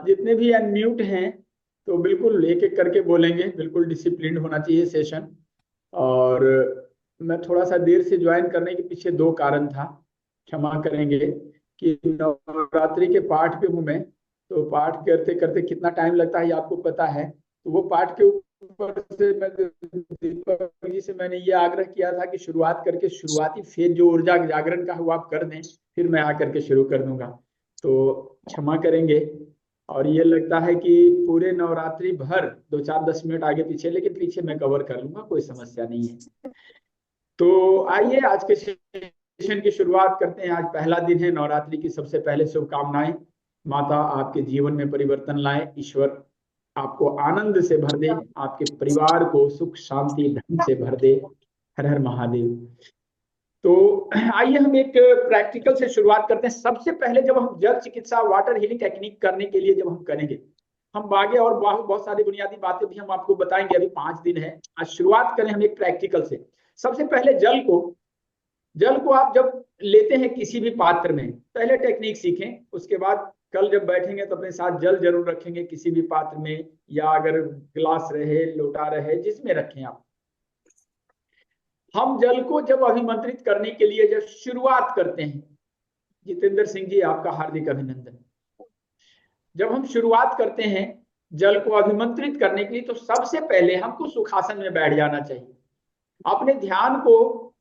जितने भी अनम्यूट हैं तो बिल्कुल एक एक करके बोलेंगे, बिल्कुल डिसिप्लिन्ड होना चाहिए सेशन। और मैं थोड़ा सा देर से ज्वाइन करने के पीछे दो कारण था, क्षमा करेंगे। कि नवरात्रि के पाठ पे हूँ मैं, तो पाठ करते करते कितना टाइम लगता है ये आपको पता है। तो वो पाठ के ऊपर से मैं दीपक जी से मैंने ये आग्रह किया था कि शुरुआत करके शुरुआती फेज जो ऊर्जा जागरण का है वो आप कर दें, फिर मैं आकर के शुरू कर दूंगा। तो क्षमा करेंगे। और ये लगता है कि पूरे नवरात्रि भर 2 4 10 मिनट आगे पीछे, लेकिन पीछे मैं कवर कर लूंगा, कोई समस्या नहीं है। तो आइए आज के सेशन की शुरुआत करते हैं। आज पहला दिन है नवरात्रि की, सबसे पहले शुभकामनाएं। माता आपके जीवन में परिवर्तन लाए, ईश्वर आपको आनंद से भर दे, आपके परिवार को सुख शांति धन से भर दे। हर हर महादेव। तो आइए हम एक प्रैक्टिकल से शुरुआत करते हैं। सबसे पहले जब हम जल चिकित्सा वाटर हीलिंग टेक्निक करने के लिए जब हम करेंगे, हम आगे और बहुत बहुत सारी बुनियादी बातें भी हम आपको बताएंगे। अभी 5 दिन है, आज शुरुआत करें हम एक प्रैक्टिकल से। सबसे पहले जल को आप जब लेते हैं किसी भी पात्र में, पहले टेक्निक सीखें, उसके बाद कल जब बैठेंगे तो अपने साथ जल जरूर रखेंगे किसी भी पात्र में, या अगर गिलास रहे लोटा रहे जिसमें रखें आप। हम जल को जब अभिमंत्रित करने के लिए जब शुरुआत करते हैं, जितेंद्र सिंह जी आपका हार्दिक अभिनंदन। जब हम शुरुआत करते हैं जल को अभिमंत्रित करने के लिए, तो सबसे पहले हमको सुखासन में बैठ जाना चाहिए। अपने ध्यान को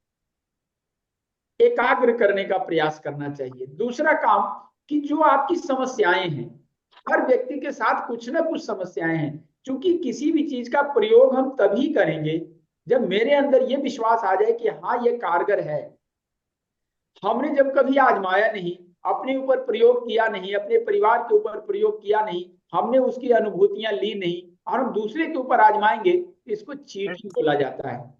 एकाग्र करने का प्रयास करना चाहिए। दूसरा काम, कि जो आपकी समस्याएं हैं, हर व्यक्ति के साथ कुछ ना कुछ समस्याएं हैं। क्योंकि किसी भी चीज का प्रयोग हम तभी करेंगे जब मेरे अंदर ये विश्वास आ जाए कि हाँ ये कारगर है। हमने जब कभी आजमाया नहीं, अपने ऊपर प्रयोग किया नहीं, अपने परिवार के ऊपर प्रयोग किया नहीं, हमने उसकी अनुभूतियां ली नहीं, और हम दूसरे के ऊपर आजमाएंगे, इसको चीटिंग बोला जाता है।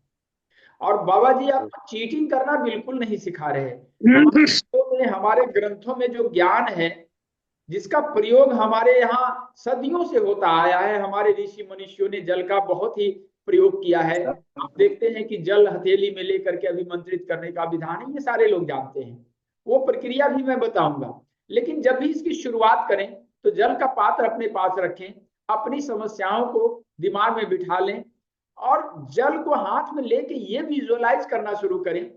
और बाबा जी आपको चीटिंग करना बिल्कुल नहीं सिखा रहे हैं। हमारे ग्रंथों में जो ज्ञान है, जिसका प्रयोग हमारे यहाँ सदियों से होता आया है, हमारे ऋषि मनुष्यों ने जल का बहुत ही प्रयोग किया है। आप देखते हैं कि जल हथेली में लेकर के अभिमंत्रित करने का विधान है, ये सारे लोग जानते हैं। वो प्रक्रिया भी मैं बताऊंगा। लेकिन जब भी इसकी शुरुआत करें तो जल का पात्र अपने पास रखें, अपनी समस्याओं को दिमाग में बिठा लें, और जल को हाथ में लेके ये विजुअलाइज करना शुरू करें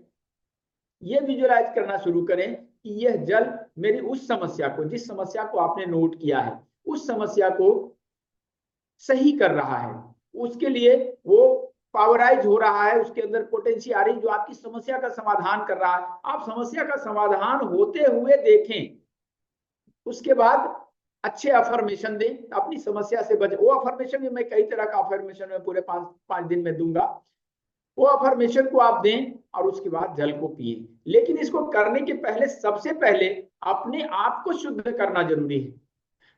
कि यह जल मेरी उस समस्या को, जिस समस्या को आपने नोट किया है, उस समस्या को सही कर रहा है। उसके लिए वो पावराइज हो रहा है, उसके अंदर पोटेंशियल आ रही, जो आपकी समस्या का समाधान कर रहा है। आप समस्या का समाधान होते हुए देखें, उसके बाद अच्छे अफर्मेशन दें, अपनी समस्या से बचे। वो अफर्मेशन भी मैं कई तरह का अफर्मेशन में पूरे 5 दिन में दूंगा। वो अफर्मेशन को आप दें और उसके बाद जल को पिए। लेकिन इसको करने के पहले सबसे पहले अपने आप को शुद्ध करना जरूरी है।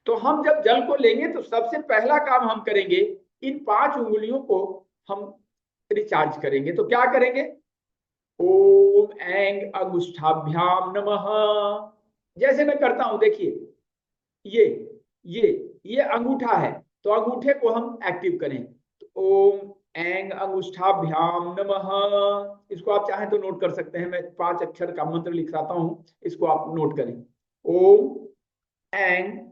तो हम जब जल को लेंगे तो सबसे पहला काम हम करेंगे, इन 5 उंगलियों को हम रिचार्ज करेंगे। तो क्या करेंगे? ओम ऐंग अंगुष्ठाभ्याम नमः। जैसे मैं करता हूं, देखिए, ये ये ये अंगूठा है, तो अंगूठे को हम एक्टिव करें। तो ओम ऐंग अंगुष्ठाभ्याम नमः। इसको आप चाहें तो नोट कर सकते हैं, मैं 5 अक्षर का मंत्र लिखाता हूं, इसको आप नोट करें। ओम ऐंग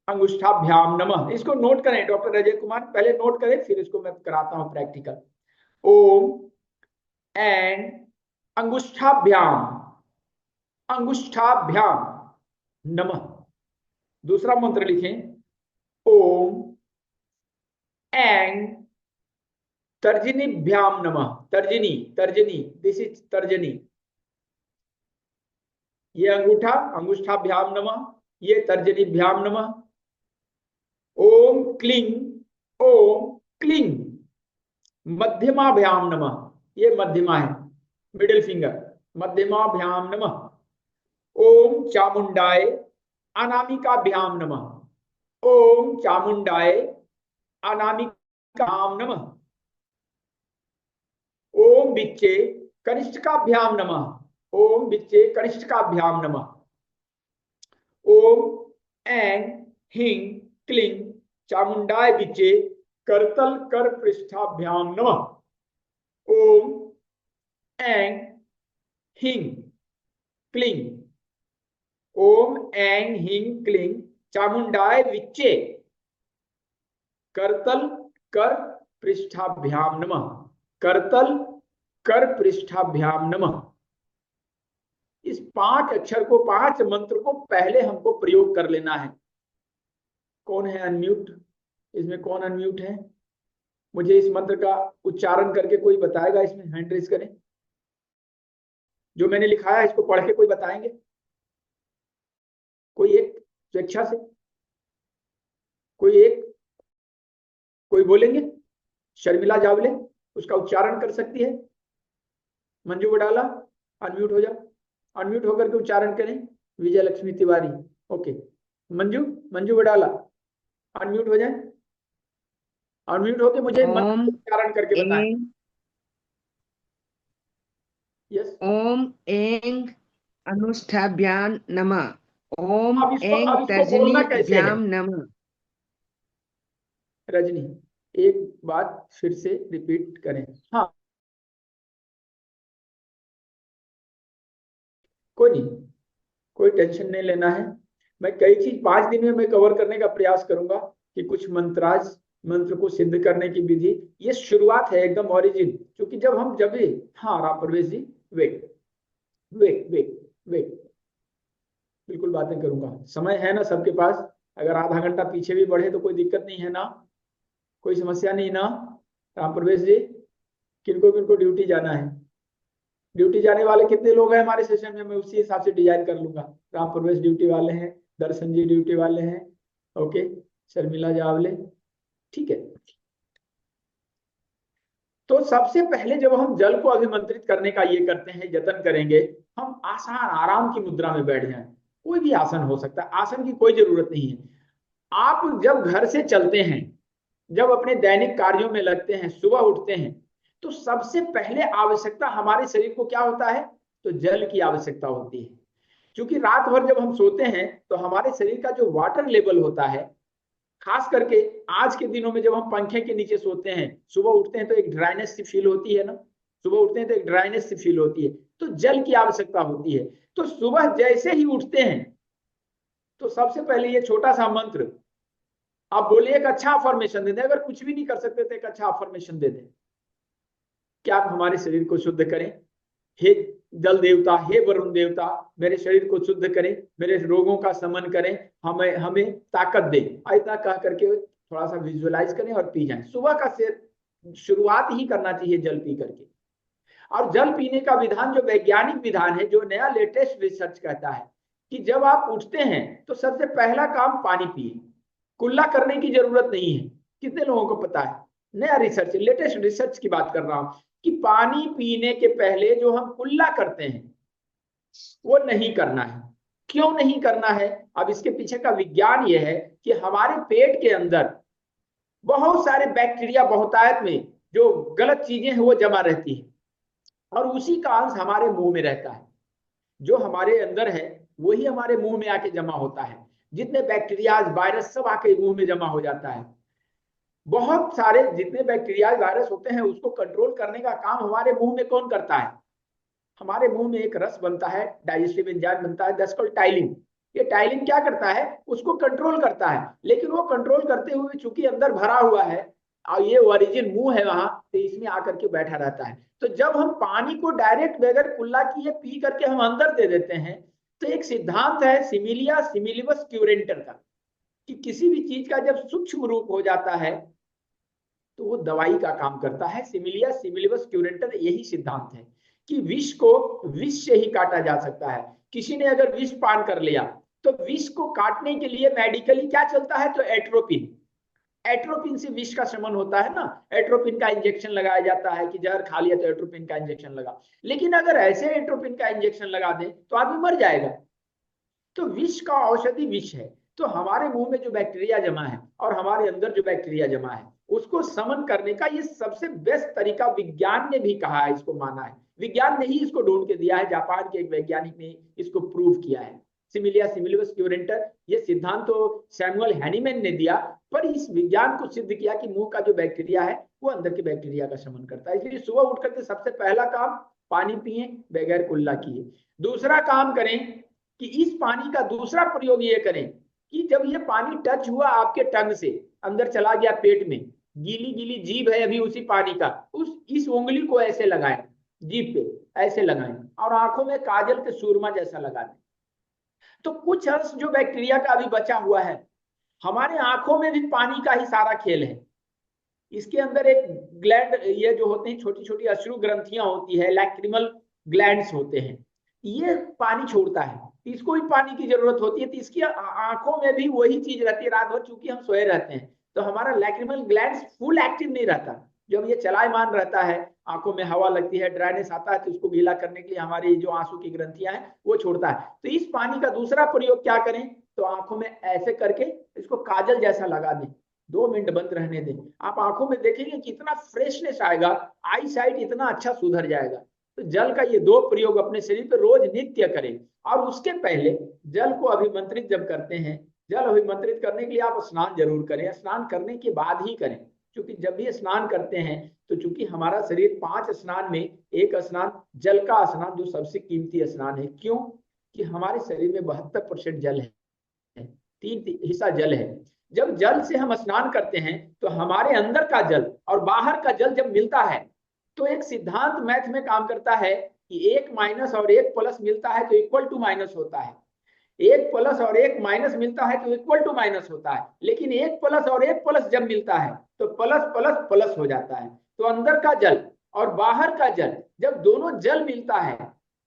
अंगुष्ठाभ्याम नमः, इसको नोट करें। डॉक्टर अजय कुमार पहले नोट करें, फिर इसको मैं कराता हूं प्रैक्टिकल। ओम ऐंग अंगुष्ठाभ्याम अंगुष्ठाभ्याम नमः। दूसरा मंत्र लिखें। ओम ऐंग तर्जनीभ्याम नमः। तर्जनी तर्जनी, दिस इज तर्जनी। ये अंगूठा अंगुष्ठाभ्याम नमः, ये तर्जनीभ्याम नमः। ओम क्लीं ओम क्लीं मध्यमाभ्याम नमः। ये मध्यमा है, मिडिल फिंगर। मध्यमाभ्याम नमः। ओम चामुंडाय अनामिकाभ्याम नमः। ओम चामुंडाय अनामिकाभ्याम नमः। ओम बिच्चे कनिष्ठकाभ्याम नमः। ओम बिच्चे कनिष्ठकाभ्याम नमः। ओम ऐं ह्रीं क्लीं चामुंडाय बिच्चे करतल कर पृष्ठाभ्याम नमः। ओम ऐं ह्रीं क्लीं ओम ऐं ह्रीं क्लीं चामुंडाय विच्चे करतल कर पृष्ठाभ्याम नमः, करतल कर पृष्ठाभ्याम नमः। इस 5 अक्षर को, 5 मंत्र को पहले हमको प्रयोग कर लेना है। कौन है अनम्यूट? इसमें कौन अनम्यूट है? मुझे इस मंत्र का उच्चारण करके कोई बताएगा? इसमें हैंड रेज करें। जो मैंने लिखा है इसको पढ़ के कोई बताएंगे? कोई एक स्वेच्छा से, कोई बोलेंगे? शर्मिला जावले उसका उच्चारण कर सकती है? मंजू वडाला अनम्यूट हो जाओ, अनम्यूट होकर के उच्चारण करें। विजय लक्ष्मी तिवारी, ओके। मंजू वडाला अनम्यूट हो जाए, अनम्यूट होके मुझे मंत्र उच्चारण करके बताएं। यस। ओम ऐं अनुष्ठाभ्याम नमः, ओम अब ऐं इसको बोलना कैसे है तर्जनीभ्याम नमः। रजनी? एक बात फिर से रिपीट करें। हाँ, कोई नहीं, कोई टेंशन नहीं लेना है। मैं कई चीज 5 दिन में मैं कवर करने का प्रयास करूंगा कि कुछ मंत्र को सिद्ध करने की विधि। ये शुरुआत है एकदम ओरिजिन, क्योंकि जब हाँ राम प्रवेश जी, वेट वेट वेट वेट, बिल्कुल बातें करूंगा। समय है ना सबके पास? अगर आधा घंटा पीछे भी बढ़े तो कोई दिक्कत नहीं है ना? कोई समस्या नहीं ना? राम प्रवेश जी, किनको किनको ड्यूटी जाना है? ड्यूटी जाने वाले कितने लोग हैं हमारे सेशन में? मैं उसी हिसाब से डिजाइन कर लूंगा। राम प्रवेश ड्यूटी वाले हैं, दर्शन जी ड्यूटी वाले हैं, ओके, शर्मिला जावले, ठीक है। तो सबसे पहले जब हम जल को अभिमंत्रित करने का ये करते हैं, यत्न करेंगे, हम आसान आराम की मुद्रा में बैठ जाएं। कोई भी आसन हो सकता है, आसन की कोई जरूरत नहीं है। आप जब घर से चलते हैं, जब अपने दैनिक कार्यों में लगते हैं, सुबह उठते हैं, तो सबसे पहले आवश्यकता हमारे शरीर को क्या होता है? तो जल की आवश्यकता होती है। क्योंकि रात भर जब हम सोते हैं तो हमारे शरीर का जो वाटर लेवल होता है, खास करके आज के दिनों में जब हम पंखे के नीचे सोते हैं, सुबह उठते हैं तो एक ड्राइनेस सी फील होती है ना? सुबह उठते हैं तो एक ड्राइनेस सी फील होती है, तो जल की आवश्यकता होती है। तो सुबह जैसे ही उठते हैं तो सबसे पहले ये छोटा सा मंत्र आप बोलिए, एक अच्छा अफर्मेशन दे दें। अगर कुछ भी नहीं कर सकते तो एक अच्छा अफर्मेशन दे दें कि आप हमारे शरीर को शुद्ध करें। हे जल देवता, हे वरुण देवता, मेरे शरीर को शुद्ध करें, मेरे रोगों का शमन करें, हमें हमें ताकत दें। ऐसा कह करके थोड़ा सा विजुअलाइज करें और पी जाएं। सुबह का शुरुआत ही करना चाहिए जल पी करके। और जल पीने का विधान जो वैज्ञानिक विधान है, जो नया लेटेस्ट रिसर्च कहता है कि जब आप उठते हैं तो सबसे पहला काम पानी पिए, कुल्ला करने की जरूरत नहीं है। कितने लोगों को पता है? नया रिसर्च, लेटेस्ट रिसर्च की बात कर रहा हूं कि पानी पीने के पहले जो हम कुल्ला करते हैं वो नहीं करना है। क्यों नहीं करना है? अब इसके पीछे का विज्ञान यह है कि हमारे पेट के अंदर बहुत सारे बैक्टीरिया बहुतायत में जो गलत चीजें हैं वो जमा रहती है, और उसी का अंश हमारे मुंह में रहता है। जो हमारे अंदर है वही हमारे मुंह में आके जमा होता है। जितने बैक्टीरिया वायरस सब आके मुंह में जमा हो जाता है। बहुत सारे जितने बैक्टीरिया वायरस होते हैं उसको कंट्रोल करने का काम हमारे मुंह में कौन करता है? हमारे मुंह में एक रस बनता है, डाइजेस्टिव एंजाइम बनता है, दैट्स कॉल्ड टाइलिन। ये टाइलिन क्या करता है? उसको कंट्रोल करता है। लेकिन वो कंट्रोल करते हुए चूंकि अंदर भरा हुआ है और ये ओरिजिन मुंह है वहां, तो इसमें आकर के बैठा रहता है। तो जब हम पानी को डायरेक्ट बगैर कुल्ला किए पी करके हम अंदर दे देते हैं, तो एक सिद्धांत है सिमिलिया सिमिलिबस क्यूरेंटर का, कि किसी भी चीज का जब सूक्ष्म रूप हो जाता है तो वो दवाई का काम करता है। सिमिलिया सिमिलिबस क्यूरेंटर यही सिद्धांत है कि विष को विष से ही काटा जा सकता है। किसी ने अगर विष पान कर लिया तो विष को काटने के लिए मेडिकली क्या चलता है? तो एट्रोपिन। एट्रोपिन से विष का शमन होता है ना। एट्रोपिन का इंजेक्शन लगाया जाता है कि जहर खा लिया तो एट्रोपिन का इंजेक्शन लगा। लेकिन अगर ऐसे एट्रोपिन का इंजेक्शन लगा दें तो आदमी मर जाएगा। तो विष का औषधि विष है। तो हमारे मुंह में जो बैक्टीरिया जमा है और हमारे अंदर जो बैक्टीरिया जमा है उसको समन करने का ये सबसे बेस्ट तरीका विज्ञान ने भी कहा है, इसको माना है। विज्ञान ने ही इसको ढूंढ के दिया है, जापान के एक वैज्ञानिक ने इसको प्रूव किया है। सिमिलिया सिमिलिबस क्यूरेंटर, ये सिद्धांत तो सैमुअल हैनीमैन ने दिया, पर इस विज्ञान को सिद्ध किया कि मुंह का जो बैक्टीरिया है वो अंदर के बैक्टीरिया का शमन करता है। इसलिए सुबह उठ करके सबसे पहला काम पानी पिए बगैर कुल्ला किए। दूसरा काम करें कि इस पानी का दूसरा प्रयोग ये करें कि जब ये पानी टच हुआ आपके टंग से, अंदर चला गया पेट में, गीली गीली जीभ है अभी उसी पानी का, उस इस उंगली को ऐसे लगाएं, जीभ पे ऐसे लगाएं और आंखों में काजल के सुरमा जैसा लगा दें। तो कुछ अंश जो बैक्टीरिया का अभी बचा हुआ है, हमारे आंखों में भी पानी का ही सारा खेल है। इसके अंदर एक ग्लैंड, ये जो होते हैं छोटी छोटी अश्रु ग्रंथियां होती है, लैक्रिमल ग्लैंड्स होते हैं, ये पानी छोड़ता है, इसको भी पानी की जरूरत होती है। तो इसकी आंखों में भी वही चीज रहती है। रात भर चूंकि हम सोए रहते हैं तो हमारा लैक्रिमल ग्लैंड्स फुल एक्टिव नहीं रहता। जब ये चलायमान रहता है, आंखों में हवा लगती है, ड्राइनेस आता है, तो इसको गीला करने के लिए हमारी जो आंसू की ग्रंथियां हैं वो छोड़ता है। तो इस पानी का दूसरा प्रयोग क्या करें, तो आंखों में ऐसे करके इसको काजल जैसा लगा दें, 2 मिनट बंद रहने दें। आप आंखों में देखेंगे कितना फ्रेशनेस आएगा, आई साइट इतना अच्छा सुधर जाएगा। तो जल का ये 2 प्रयोग अपने शरीर पर रोज नित्य करें। और उसके पहले जल को अभिमंत्रित जब करते हैं, जल अभिमंत्रित करने के लिए आप स्नान जरूर करें, स्नान करने के बाद ही करें। क्योंकि जब भी स्नान करते हैं तो चूंकि हमारा शरीर 5 स्नान में एक स्नान जल का स्नान जो सबसे कीमती स्नान है। क्यों कि हमारे शरीर में 72% जल है, 3 हिस्सा जल है। जब जल से हम स्नान करते हैं तो हमारे अंदर का जल और बाहर का जल जब मिलता है तो एक सिद्धांत मैथ में काम करता है कि 1 माइनस और 1 प्लस मिलता है तो इक्वल टू माइनस होता है, 1 प्लस और 1 माइनस मिलता है तो इक्वल टू माइनस होता है। लेकिन 1 प्लस और 1 प्लस जब मिलता है तो प्लस प्लस प्लस हो जाता है। तो अंदर का जल और बाहर का जल जब दोनों जल मिलता है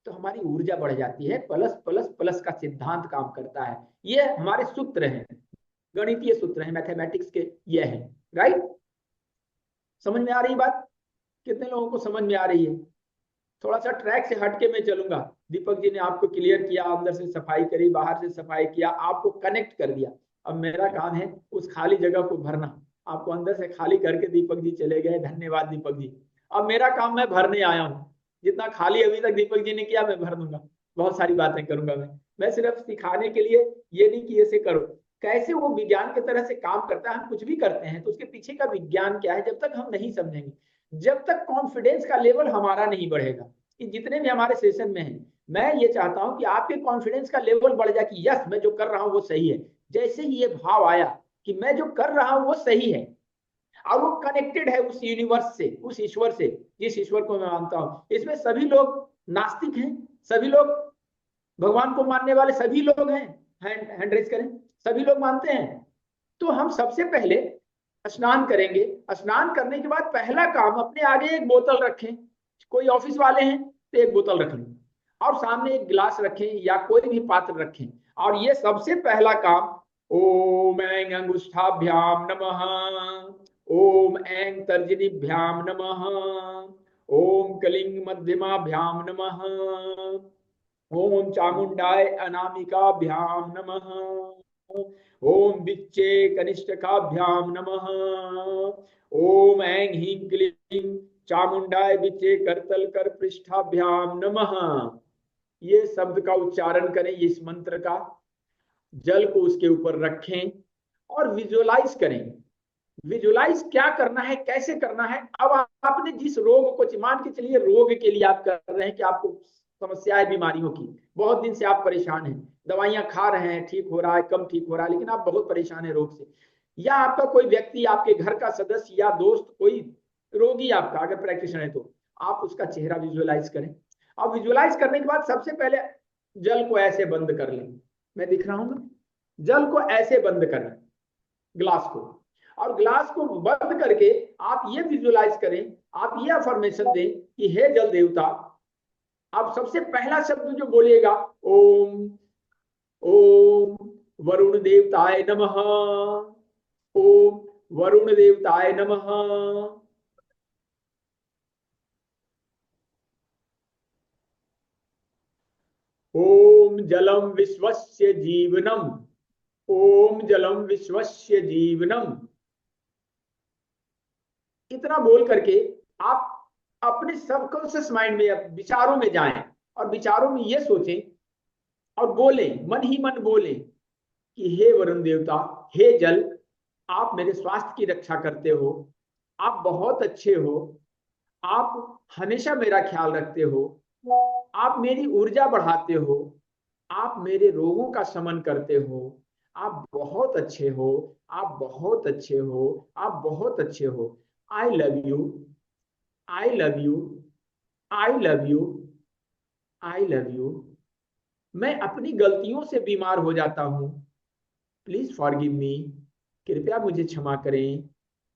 तो हमारी ऊर्जा बढ़ जाती है। प्लस प्लस प्लस का सिद्धांत काम करता है। ये हमारे सूत्र हैं, गणितीय सूत्र हैं, मैथमेटिक्स के ये हैं। राइट, समझ में आ रही बात? कितने लोगों को समझ में आ रही है? थोड़ा सा ट्रैक से हटके मैं चलूंगा। दीपक जी ने आपको क्लियर किया, अंदर से सफाई करी, बाहर से सफाई किया, आपको कनेक्ट कर दिया। अब मेरा काम है उस खाली जगह को भरना। आपको अंदर से खाली करके दीपक जी चले गए, धन्यवाद दीपक जी। अब मेरा काम मैं भरने आया हूँ। जितना खाली अभी तक दीपक जी ने किया मैं भर दूंगा, बहुत सारी बातें करूंगा मैं सिर्फ सिखाने के लिए, ये नहीं कि ऐसे करो। कैसे वो विज्ञान की तरह से काम करता है, हम कुछ भी करते हैं तो उसके पीछे का विज्ञान क्या है, जब तक हम नहीं समझेंगे, जब तक कॉन्फिडेंस का लेवल हमारा नहीं बढ़ेगा। कि जितने भी हमारे सेशन में हैं, मैं ये चाहता हूं कि आपके कॉन्फिडेंस का लेवल बढ़ जाए कि यस मैं जो कर रहा हूं वो सही है। जैसे ही ये भाव आया कि मैं जो कर रहा हूं वो सही है और वो कनेक्टेड है उस यूनिवर्स से, उस ईश्वर से, जिस ईश्वर को मैं मानता हूं। इसमें सभी लोग नास्तिक हैं, सभी लोग भगवान को मानने वाले सभी लोग हैं, हैंड रेज करें, सभी लोग मानते हैं। तो हम सबसे पहले स्नान करेंगे। स्नान करने के बाद पहला काम, अपने आगे एक बोतल रखें। कोई ऑफिस वाले हैं तो एक बोतल रख लें और सामने एक गिलास रखें या कोई भी पात्र रखें। और ये सबसे पहला काम, ओम ऐं अंगुष्ठाभ्याम नमः, ओम ऐं तर्जनीभ्याम नमः, ओम कलिंग मध्यमाभ्याम नमः, ओम चामुंडाय अनामिकाभ्याम नमः, ओम बिच्चे कनिष्ठकाभ्याम नमः, ओम ऐं ह्रीं क्लीं चामुंडाय बिच्चे करतल कर पृष्ठाभ्याम नमः। ये शब्द का उच्चारण करें, इस मंत्र का, जल को उसके ऊपर रखें और विजुअलाइज करें। विजुअलाइज क्या करना है, कैसे करना है। अब आपने जिस रोग को, मान के चलिए रोग के लिए आप कर रहे हैं कि आपको समस्या है बीमारियों की, बहुत दिन से आप परेशान हैं, दवाइयां खा रहे हैं, ठीक हो रहा है, कम ठीक हो रहा है, लेकिन आप बहुत परेशान है रोग से। या आपका कोई व्यक्ति, आपके घर का सदस्य या दोस्त कोई रोगी आपका अगर प्रैक्टिशनर है तो आप उसका चेहरा विजुअलाइज करें। अब विजुअलाइज करने के बाद सबसे पहले जल को ऐसे बंद कर लें, मैं दिख रहा हूं ना, जल को ऐसे बंद करें ग्लास को, और ग्लास को बंद करके आप ये विजुअलाइज करें, आप ये अफर्मेशन दें कि हे जल देवता। आप सबसे पहला शब्द जो बोलिएगा, ओम, ओम वरुण देवताय नमः, ओम वरुण देवताय नमः, ओम जलम विश्वस्य जीवनम, ओम जलम विश्वस्य जीवनम। इतना बोल करके आप अपने सबकॉन्शियस माइंड में, विचारों में जाएं और विचारों में ये सोचें और बोले, मन ही मन बोले कि हे वरुण देवता, हे जल, आप मेरे स्वास्थ्य की रक्षा करते हो, आप बहुत अच्छे हो, आप हमेशा मेरा ख्याल रखते हो, आप मेरी ऊर्जा बढ़ाते हो, आप मेरे रोगों का शमन करते हो, आप बहुत अच्छे हो, आप बहुत अच्छे हो, आप बहुत अच्छे हो। I love you, I love you, I love you, I love you. मैं अपनी गलतियों से बीमार हो जाता हूँ, प्लीज फॉरगिव मी, कृपया मुझे क्षमा करें,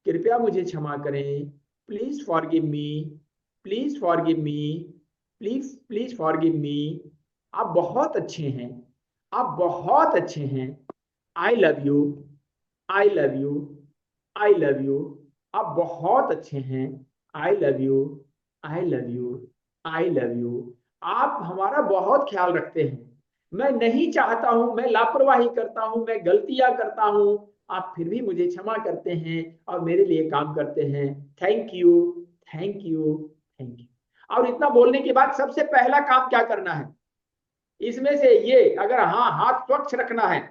कृपया मुझे क्षमा करें, please forgive me, please forgive me, please please forgive me. आप बहुत अच्छे हैं, आप बहुत अच्छे हैं। I love you, I love you, I love you. आप बहुत अच्छे हैं। I love you, I love you, I love you. आप हमारा बहुत ख्याल रखते हैं। मैं नहीं चाहता हूं, मैं लापरवाही करता हूं, मैं गलतियां करता हूं, आप फिर भी मुझे क्षमा करते हैं और मेरे लिए काम करते हैं। Thank you, thank you, thank you. और इतना बोलने के बाद सबसे पहला काम क्या करना है इसमें से, ये अगर हाँ हाथ स्वच्छ रखना है,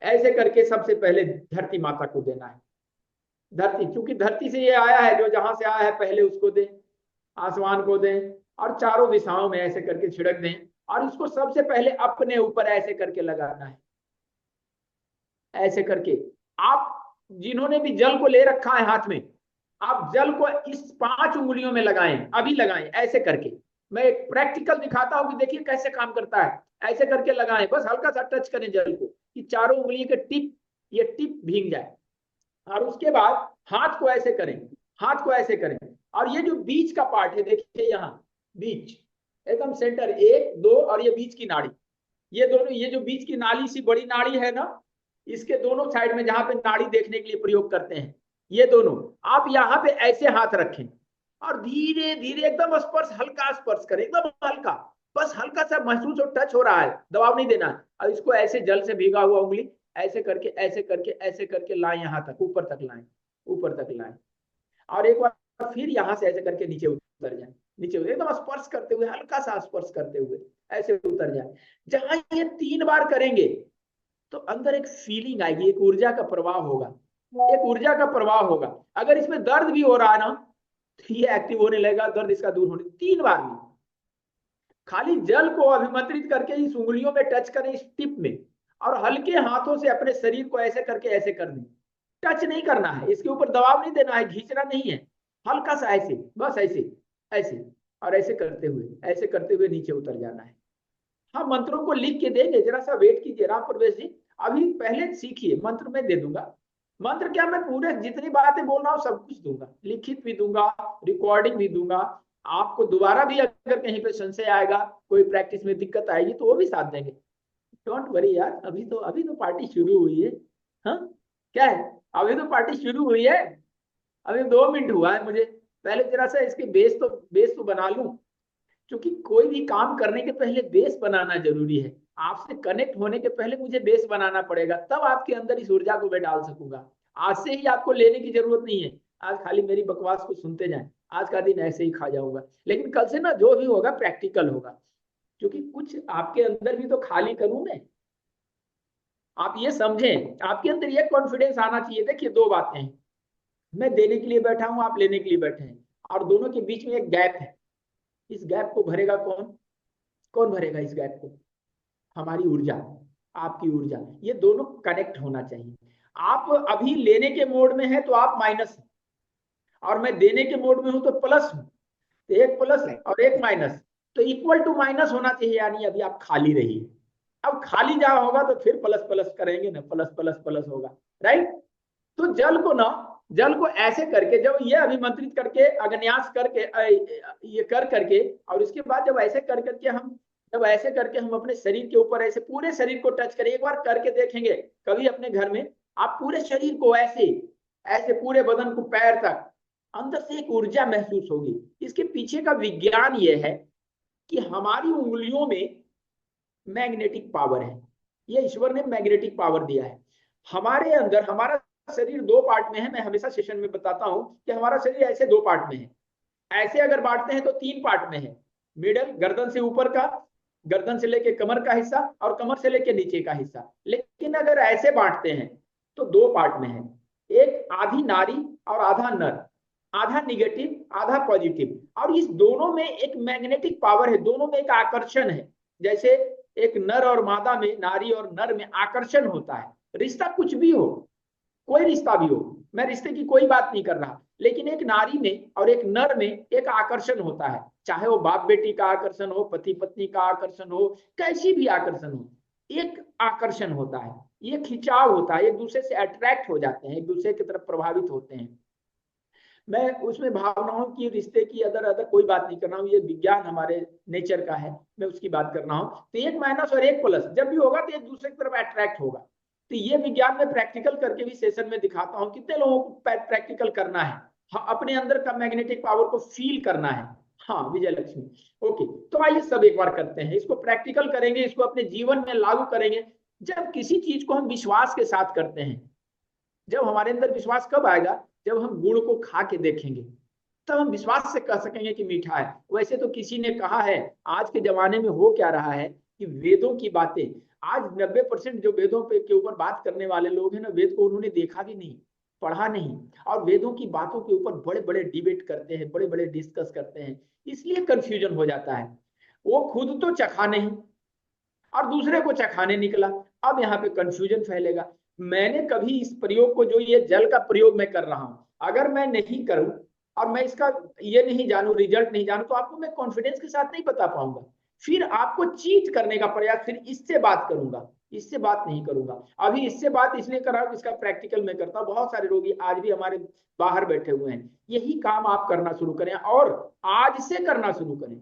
ऐसे करके सबसे पहले धरती माता को देना है। धरती, क्योंकि धरती से ये आया है, जो जहां से आया है पहले उसको दें, आसमान को दें, और चारों दिशाओं में ऐसे करके छिड़क दें। और इसको सबसे पहले अपने ऊपर ऐसे करके लगाना है, ऐसे करके। आप जिन्होंने भी जल को ले रखा है हाथ में, आप जल को इस 5 उंगलियों में लगाएं, अभी लगाएं ऐसे करके। मैं एक प्रैक्टिकल दिखाता हूं कि देखिए कैसे काम करता है। ऐसे करके लगाएं, बस हल्का सा टच करें जल को, कि चारों उंगलियों के टिप, ये टिप भीग जाए। और उसके बाद हाथ को ऐसे करें, हाथ को ऐसे करें। और ये जो बीच का पार्ट है, देखिए यहाँ बीच, एकदम सेंटर, 1 2, और ये बीच की नाड़ी, ये दोनों, ये जो बीच की नाली सी बड़ी नाड़ी है ना, इसके दोनों साइड में जहां पे नाड़ी देखने के लिए प्रयोग करते हैं, ये दोनों, आप यहाँ पे ऐसे हाथ रखें और धीरे धीरे एकदम स्पर्श, हल्का स्पर्श करें, एकदम हल्का, बस हल्का सा महसूस और टच हो रहा है, दबाव नहीं देना है। और इसको ऐसे जल से भीगा हुआ उंगली ऐसे करके, ऐसे करके, ऐसे करके लाएं, यहाँ तक, ऊपर तक लाएं, ऊपर तक लाएं। और एक बार फिर यहाँ से ऐसे करके नीचे उतर जाए, नीचे उतर, एकदम स्पर्श करते हुए, हल्का सा स्पर्श करते हुए ऐसे उतर जाए। जहां ये 3 बार करेंगे तो अंदर एक फीलिंग आएगी, एक ऊर्जा का प्रवाह होगा, एक ऊर्जा का प्रवाह होगा। अगर इसमें दर्द भी हो रहा है ना, तो ये एक्टिव होने लगेगा, दर्द इसका दूर होने। 3 बार में खाली जल को अभिमंत्रित करके इस उंगलियों में टच करें, इस टिप में, और हल्के हाथों से अपने शरीर को ऐसे करके ऐसे कर दें। टच नहीं करना है, इसके ऊपर दबाव नहीं देना है, खींचना नहीं है, हल्का सा ऐसे, बस ऐसे, ऐसे, और ऐसे करते हुए, ऐसे करते हुए नीचे उतर जाना है। हाँ, मंत्रों को लिख के देंगे, जरा सा वेट कीजिए राम प्रवेश जी, अभी पहले सीखिए। मंत्र मैं दे दूंगा, मंत्र क्या, मैं पूरे जितनी बातें बोल रहा हूँ सब कुछ दूंगा, लिखित भी दूंगा, रिकॉर्डिंग भी दूंगा। आपको दोबारा भी अगर कहीं पे संशय आएगा, कोई प्रैक्टिस में दिक्कत आएगी, तो वो भी साथ देंगे। डोंट वरी यार, अभी तो पार्टी शुरू हुई है। हाँ, क्या है, अभी तो पार्टी शुरू हुई है, अभी 2 मिनट हुआ है मुझे। पहले जरा सा इसके बेस तो बना लूं, क्योंकि कोई भी काम करने के पहले बेस बनाना जरूरी है। आपसे कनेक्ट होने के पहले मुझे बेस बनाना पड़ेगा, तब आपके अंदर इस ऊर्जा को मैं डाल सकूंगा। आज से ही आपको लेने की जरूरत नहीं है, आज खाली मेरी बकवास को सुनते जाएं, आज का दिन ऐसे ही खा जाऊंगा। लेकिन कल से ना जो भी होगा प्रैक्टिकल होगा, क्योंकि कुछ आपके अंदर भी तो खाली करूं मैं। आप ये समझें, आपके अंदर ये कॉन्फिडेंस आना चाहिए। देखिए 2 बातें हैं, मैं देने के लिए बैठा हूं, आप लेने के लिए बैठे हैं, और दोनों के बीच में एक गैप है। इस गैप को भरेगा कौन, कौन भरेगा इस गैप को? हमारी ऊर्जा, आपकी ऊर्जा, ये दोनों कनेक्ट होना चाहिए। आप अभी लेने के मोड में है तो आप माइनस है, और मैं देने के मोड में हूं तो प्लस हूं। तो एक प्लस और एक माइनस, तो इक्वल टू माइनस होना चाहिए, यानी अभी आप खाली रहिए। अब खाली जहां होगा तो फिर प्लस प्लस करेंगे ना, प्लस प्लस प्लस होगा, राइट। तो जल को ना, जल को ऐसे करके, जब ये अभिमंत्रित करके, अग्न्यास करके, ये कर करके, और उसके बाद जब ऐसे कर करके हम, जब ऐसे करके हम अपने शरीर के ऊपर ऐसे पूरे शरीर को टच करें, एक बार करके देखेंगे कभी अपने घर में, आप पूरे शरीर को ऐसे, ऐसे पूरे बदन को पैर तक, अंदर से एक ऊर्जा महसूस होगी। इसके पीछे का विज्ञान ये है कि हमारी उंगलियों में मैग्नेटिक पावर है, ये ईश्वर ने मैग्नेटिक पावर दिया है हमारे अंदर। हमारा शरीर 2 पार्ट में है, मैं हमेशा सेशन में बताता हूं कि हमारा शरीर ऐसे 2 पार्ट में है। ऐसे अगर बांटते हैं तो 3 पार्ट में है, मिडल, गर्दन से ऊपर का, गर्दन से लेके कमर का हिस्सा, और कमर से लेके नीचे का हिस्सा। लेकिन अगर ऐसे बांटते हैं तो 2 पार्ट में है, एक आधी नारी और आधा नर, आधा निगेटिव आधा पॉजिटिव। और इस दोनों में एक मैग्नेटिक पावर है, दोनों में एक आकर्षण है। जैसे एक नर और मादा में, नारी और नर में आकर्षण होता है, रिश्ता कुछ भी हो, कोई रिश्ता भी हो, मैं रिश्ते की कोई बात नहीं कर रहा, लेकिन एक नारी में और एक नर में एक आकर्षण होता है, चाहे वो बाप बेटी का आकर्षण हो, पति पत्नी का आकर्षण हो, कैसी भी आकर्षण हो, एक आकर्षण होता है, ये खिंचाव होता है, एक दूसरे से अट्रैक्ट हो जाते हैं, एक दूसरे की तरफ प्रभावित होते हैं। मैं उसमें भावनाओं की, रिश्ते की अदर अदर कोई बात नहीं कर रहा हूँ, ये विज्ञान हमारे नेचर का है, मैं उसकी बात कर रहा हूँ। तो एक माइनस और एक प्लस जब भी होगा तो एक दूसरे की तरफ अट्रैक्ट होगा। तो ये विज्ञान में प्रैक्टिकल करके भी सेशन में दिखाता हूँ, कितने लोगों को प्रैक्टिकल करना है, हाँ, अपने अंदर का मैग्नेटिक पावर को फील करना है। हाँ विजय लक्ष्मी, ओके, तो आइए सब एक बार करते हैं, इसको प्रैक्टिकल करेंगे, इसको अपने जीवन में लागू करेंगे। जब किसी चीज को हम विश्वास के साथ करते हैं, जब हमारे अंदर विश्वास कब आएगा, जब हम गुड़ को खा के देखेंगे, तब हम विश्वास से कह सकेंगे कि मीठा है। वैसे तो किसी ने कहा है, आज के जमाने में हो क्या रहा है कि वेदों की बातें, आज 90% जो वेदों पे के ऊपर बात करने वाले लोग हैं ना, वेद को उन्होंने देखा भी नहीं, पढ़ा नहीं, और वेदों की बातों के ऊपर बड़े बड़े डिबेट करते हैं, बड़े बड़े डिस्कस करते हैं, इसलिए कंफ्यूजन हो जाता है। वो खुद तो चखा नहीं और दूसरे को चखाने निकला, अब यहाँ पे कंफ्यूजन फैलेगा। मैंने कभी इस प्रयोग को, जो ये जल का प्रयोग मैं कर रहा हूं, अगर मैं नहीं करूं और मैं इसका ये नहीं जानू, रिजल्ट नहीं जानू, तो आपको मैं कॉन्फिडेंस के साथ नहीं बता पाऊंगा, फिर आपको चीट करने का प्रयास, फिर इससे बात करूंगा, इससे बात नहीं करूंगा। अभी इससे बात इसलिए कर रहा हूं, इसका प्रैक्टिकल में करता हूं। बहुत सारे रोगी आज भी हमारे बाहर बैठे हुए हैं, यही काम आप करना शुरू करें, और आज से करना शुरू करें।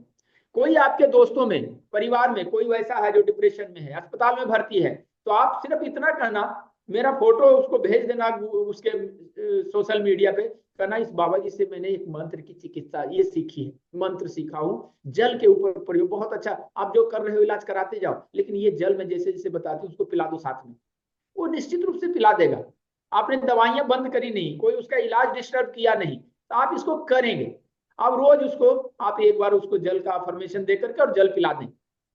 कोई आपके दोस्तों में, परिवार में कोई वैसा है जो डिप्रेशन में है, अस्पताल में भर्ती है, तो आप सिर्फ इतना कहना, मेरा फोटो उसको भेज देना उसके सोशल मीडिया पे, कहना इस बाबा जी से मैंने एक मंत्र की चिकित्सा ये सीखी है, मंत्र सीखा हूँ, जल के ऊपर प्रयोग बहुत अच्छा, आप जो कर रहे हो इलाज कराते जाओ, लेकिन ये जल में जैसे जैसे बताती हूँ उसको पिला दो साथ में, वो निश्चित रूप से पिला देगा। आपने दवाइयां बंद करी नहीं, कोई उसका इलाज डिस्टर्ब किया नहीं, तो आप इसको करेंगे। अब रोज उसको आप एक बार उसको जल का अफर्मेशन दे करके और जल पिला दें,